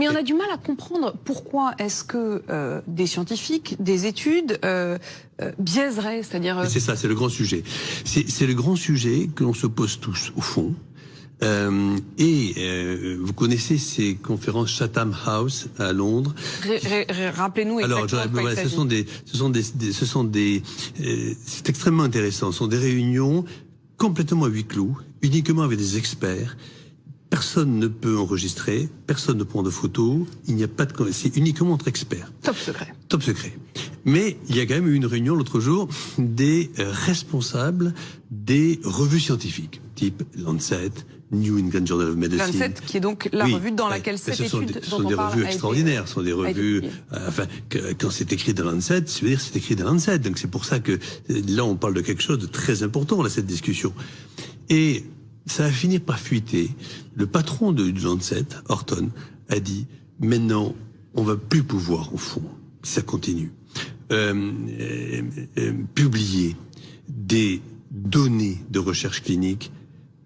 Mais on a du mal à comprendre pourquoi est-ce que des scientifiques, des études biaiseraient, c'est-à-dire... C'est ça, c'est le grand sujet. C'est le grand sujet que l'on se pose tous, au fond. Vous connaissez ces conférences Chatham House à Londres. Rappelez-nous exactement. Alors, c'est extrêmement intéressant. Ce sont des réunions complètement à huis clos, uniquement avec des experts. Personne ne peut enregistrer, personne ne prend de photos, il n'y a pas de... C'est uniquement entre experts. Top secret. Top secret. Mais il y a quand même eu une réunion l'autre jour des responsables des revues scientifiques, type Lancet, New England Journal of Medicine. Lancet, qui est donc la revue dans laquelle cette étude dont on parle. Ce sont des revues extraordinaires, ce sont des revues... quand c'est écrit dans Lancet, ça veut dire c'est écrit dans Lancet. Donc c'est pour ça que là, on parle de quelque chose de très important, là, cette discussion. Et ça a fini par fuiter. Le patron du Lancet, Horton, a dit « Maintenant, on va plus pouvoir, au fond, si ça continue, publier des données de recherche clinique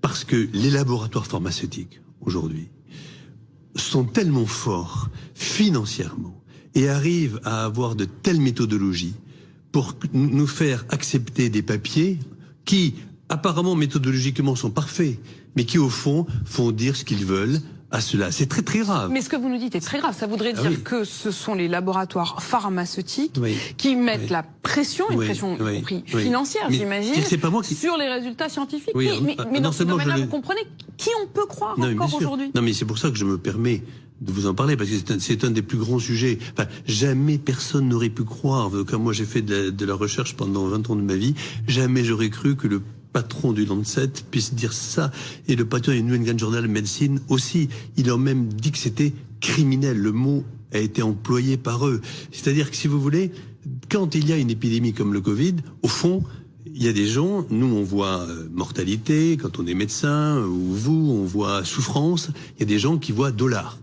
parce que les laboratoires pharmaceutiques, aujourd'hui, sont tellement forts financièrement et arrivent à avoir de telles méthodologies pour nous faire accepter des papiers qui... apparemment méthodologiquement sont parfaits, mais qui au fond font dire ce qu'ils veulent à cela. C'est très très grave. Mais ce que vous nous dites est très grave. Ça voudrait dire que ce sont les laboratoires pharmaceutiques qui mettent la pression, une pression compris financière, j'imagine, sur les résultats scientifiques. Mais dans ce domaine-là, vous comprenez qui on peut croire encore aujourd'hui? Non, mais c'est pour ça que je me permets de vous en parler, parce que c'est un des plus grands sujets. Enfin, jamais personne n'aurait pu croire, comme moi j'ai fait de la recherche pendant 20 ans de ma vie, jamais j'aurais cru que le patron du Lancet puisse dire ça, et le patron du New England Journal of Medicine aussi. Il a même dit que c'était criminel. Le mot a été employé par eux. C'est-à-dire que si vous voulez, quand il y a une épidémie comme le Covid, au fond, il y a des gens, nous on voit mortalité, quand on est médecin, ou vous, on voit souffrance, il y a des gens qui voient dollars.